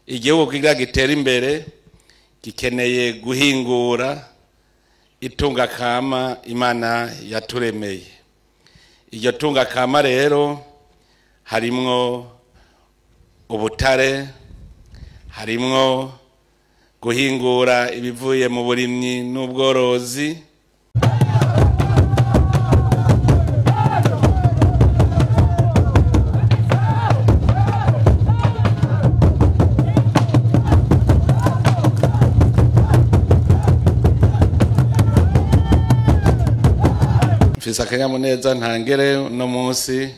igihugu kigira gitera imbere gikeneye guhingura itunga kama Imana yaturemeye. Iryo tunga kama rero harimwo ubutare, harimwo guhingura ibivuye mu burimyi n'ubworozi, mfise akanyamuneza ntangere uno munsi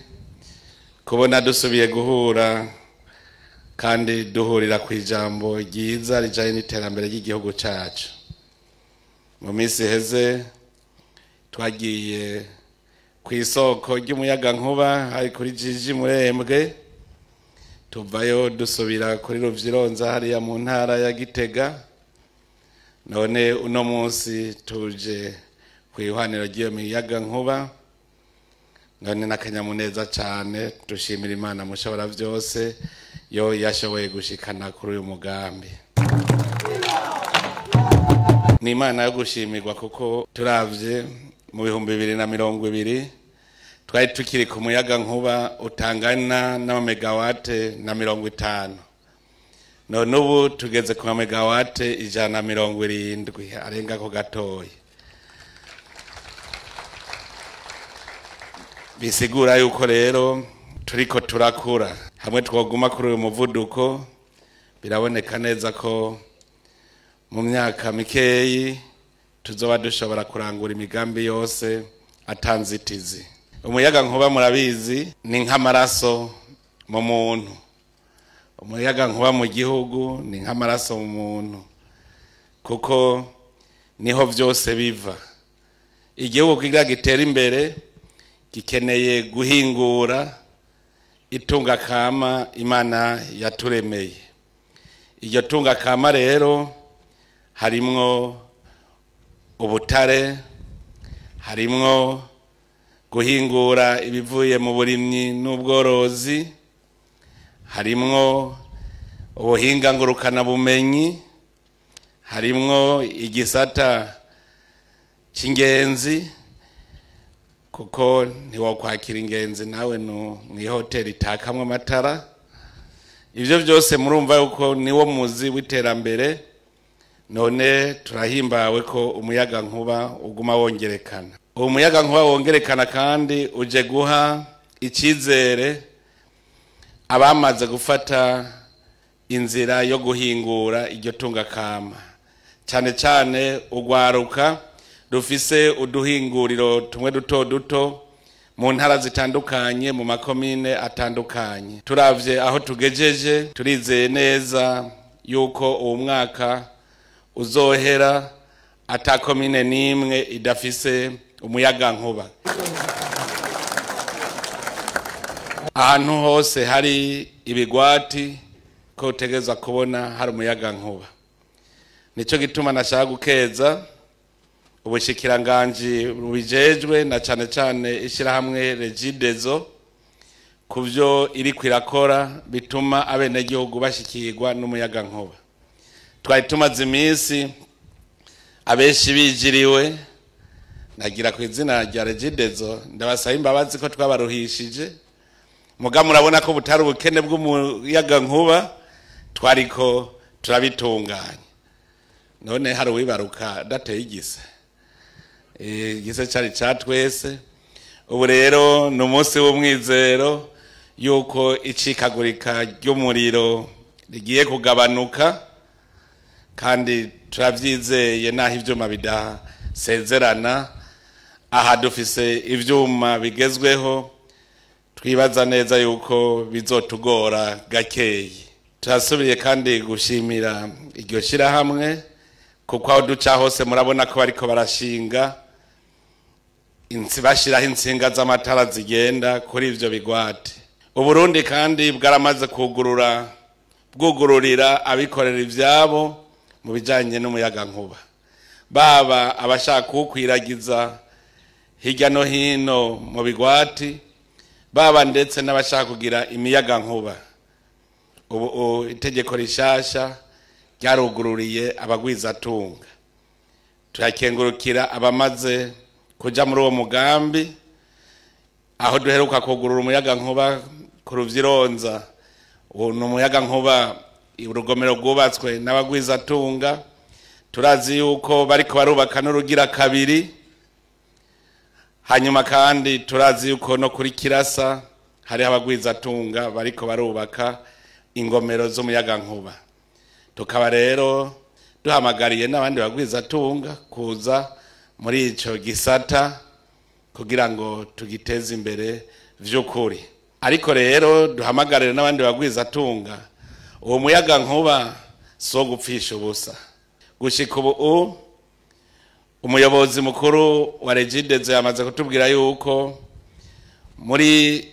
kubona dusubiye guhura kandi duhurira ku ijambo ryiza rijanye n'iterambere ry'igihugu cacu. Mu minsi heze twagiye ku isoko ry'umuyaga nkuba hari kuri Jiji Murembwe, tuvayo dusubira kuri Ruvyironza hariya mu ntara ya Gitega, none uno munsi tuje kwihwaniro ry'iyo miyaga nkuba. None n'akanyamuneza cyane, dushimira Imana mushobora byose yo yashoboye gushikana kuri uyu mugambi. Ni Imana yo gushimirwa kuko turavye mu 2020 twari tukiri ku muyaga nkuba utangana na megawate na 50. None ubu tugeze ku megawate 170 arenga ko gatoyi. Bisigura yuko rero turiko turakura. Hamwe twoguma kuri uyu muvuduko biraboneka neza ko mu myaka mikeyi tuzoba dushobora kurangura imigambi yose atanzitizi. Umuyaga nkuba murabizi ni nk'amaraso mu muntu. Umuyaga nkuba mu gihugu ni nk'amaraso mu muntu, kuko niho byose biva. Igihugu kigira gitera imbere gikeneye guhingura itunga kama Imana yaturemeye. Iryo tunga kama rero harimwo ubutare, harimwo guhingura ibivuye mu burimyi n'ubworozi, harimwo ubuhinga ngurukana bumenyi, harimwo igisata c'ingenzi, kuko ntiwokwakira ingenzi nawe no mw'ihoteli itakamwe amatara. Ivyo byose murumva yuko niwo muzi w'iterambere. None turahimbawe ko umuyaga nkuba uguma wongerekana. Uwo muyaga nkuba wongerekana kandi uje guha icizere abamaze gufata inzira yo guhingura iryo tunga kama, cyane cyane ugwaruka rufise uduhinguriro tumwe duto duto mu ntara zitandukanye, mu makomine atandukanye. Turavye aho tugejeje, turizeye neza yuko uwo mwaka uzohera ata komine nimwe idafise umuyaga nkuba. Ahantu hose hari ibigwati ko utegerezwa kubona hari umuyaga nkuba. Nico gituma nashaka gukeza ubushikiranganji bubijejwe na cane cane ishirahamwe Regidezo kuvyo iri kwirakora bituma abenegihugu bashikirwa n'umuyaga nkuba. Twari tumaze iminsi abenshi bijiriwe, nagira ku izina rya Regidezo ndabasaba imbabazi ko twabaruhishije, muga murabona ko butari ubukene bw'umuyaga nkuba, twariko turabitunganya. None hari uwibaruka dateye igise, igise cyari catwese. Ubu rero ni umunsi w'umwizero yuko icikagurika ry'umuriro rigiye kugabanuka, kandi turavyizeye naho ivyuma bidasezerana. Aha dufise ivyuma bigezweho, twibaza neza yuko bizotugora gakeyi. Turasubiye kandi gushimira iryo shirahamwe, kuko aho duca hose murabona ko bariko barashinga bashiraho intsinga z'amatara zigenda kuri ivyo bigwati. Uburundi kandi bwaramaze bwugururira abikorera ivyabo mu bijanye n'umuyaga nkuba, baba abashaka kuwukwiragiza hirya no hino mu bigwati, baba ndetse n'abashaka kugira imiyaga nkuba. ubu itegeko rishasha ryarugururiye abagwizatunga. Turakengurukira abamaze kuja muri uwo mugambi, aho duheruka kugurura umuyaga nkuba ku Ruvyironza. Uwo umuyaga nkuba urugomero rwubatswe n'abagwizatunga, turazi yuko bariko barubaka n'urugira kabiri. Hanyuma kandi turazi yuko no kuri Kirasa hari abagwizatunga bariko barubaka ingomero z'umuyaga nkuba. Tukaba rero duhamagariye n'abandi bagwizatunga kuza muri ico gisata kugira ngo tugiteze imbere vy'ukuri. Ariko rero duhamagarire n'abandi bagwizatunga, uwo muyaga nkuba so gupfisha ubusa. Gushika ubu umuyobozi mukuru wa Regidezo yamaze kutubwira yuko muri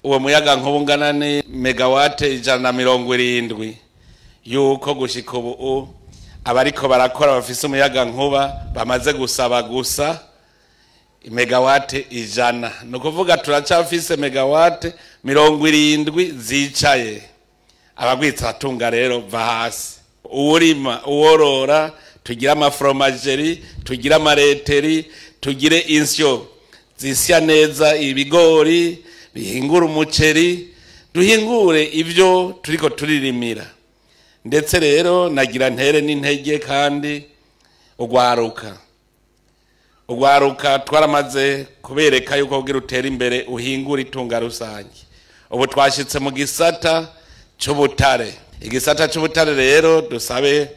uwo muyaga nkuba ungana ni megawate 170, yuko gushika ubu abariko barakora bafise umuyaga nkuba bamaze gusaba gusa megawate 100. No kuvuga turacafise megawate 70 zicaye. Abagwizatunga rero va hasi, uwurima uworora, tugira amafromageri, tugira amareteri, tugire insyo zisya neza ibigori, bihingura umuceri, duhingure ivyo turiko turirimira. Ndetse rero nagira ntere n'intege kandi ugwaruka twaramaze kubereka yuko kugira utera imbere uhingura itunga rusange. Ubu twashitse mu gisata c'ubutare. Igisata c'ubutare rero dusabe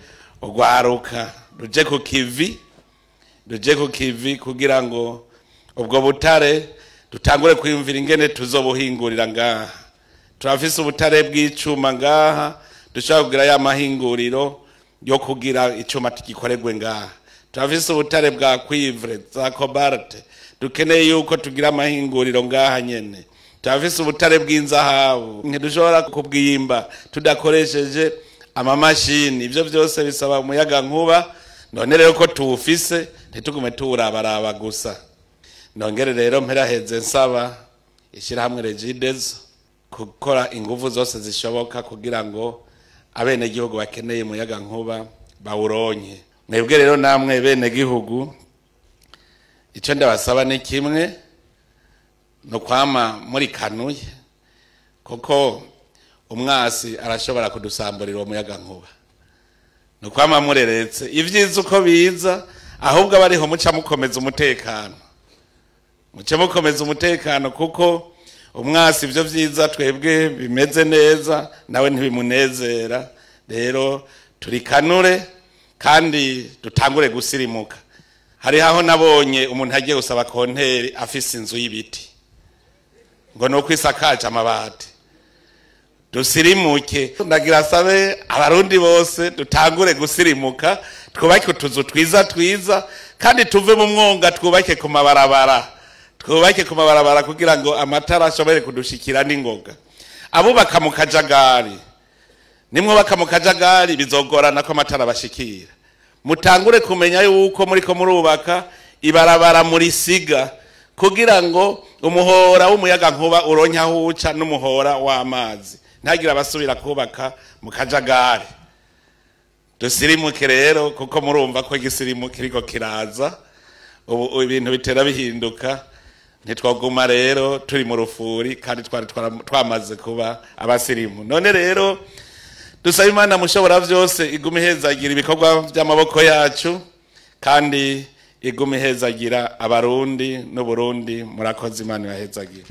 ugwaruka ruje ku kivi kugira ngo ubwo butare dutangure kwiyumvira ingene tuzobuhingurira ngaha. Turafise ubutare bw'icuma ngaha, dushaka kugira ya mahinguriro yo kugira icuma tugikoregwe ngaha. Turafise ubutare bwa cuivre za cobalt, dukeneye yuko tugira amahinguriro ngaha nyene. Turafise ubutare bw'inzahabu, ntidushobora kubwimba tudakoresheje amamashini. Ivyo vyose bisaba umuyaga nkuba. None rero ko tuwufise ntitugume tuwurabaraba gusa. Nongere rero mperaheze nsaba ishirahamwe Regidezo gukora inguvu zose zishoboka kugira ngo abene gihugu bakeneye umuyaga nkuba bawuronke. Mwebwe rero namwe bene gihugu, ico ndabasaba ni kimwe, no kwama muri kanuye, kuko umwasi arashobora kudusamburira uwo muyaga nkuba. No kwama mureretse ivyiza uko biza, ahubwo abariho muca mukomeza umutekano. Muce mukomeza umutekano kuko umwasi ivyo vyiza twebwe bimeze neza nawe ntibimunezera. Rero turikanure kandi dutangure gusirimuka. Hari aho nabonye umuntu agiye gusaba konteri afise inzu y'ibiti ngo no kwisakaje amabati. Dusirimuke, ndagira sabe abarundi bose dutangure gusirimuka, twubake utuzu twiza kandi tuve mu mwonga, twubake ku mabarabara kugira ngo amatara ashobore kudushikira n'ingoga. Abubaka mu kajagari, nimwe baka mu kajagari bizogorana ko amatara bashikira. Mutangure kumenya yuko muriko murubaka ibarabara muri siga kugira ngo umuhora w'umuyaga nkuba uronke aho uca n'umuhora w'amazi, ntagira basubira kubaka mu kajagari. Dusirimuke rero kuko murumva ko igisirimu kiriko kiraza. Ubu ibintu bitera bihinduka, ntitwaguma rero turi mu rufuri kandi twamaze kuba abasirimu. None rero dusaba Imana mushobora vyose igume ihezagira ibikorwa by'amaboko yacu kandi igume ihezagira abarundi n'Uburundi. Murakoze, Imana ibahezagira.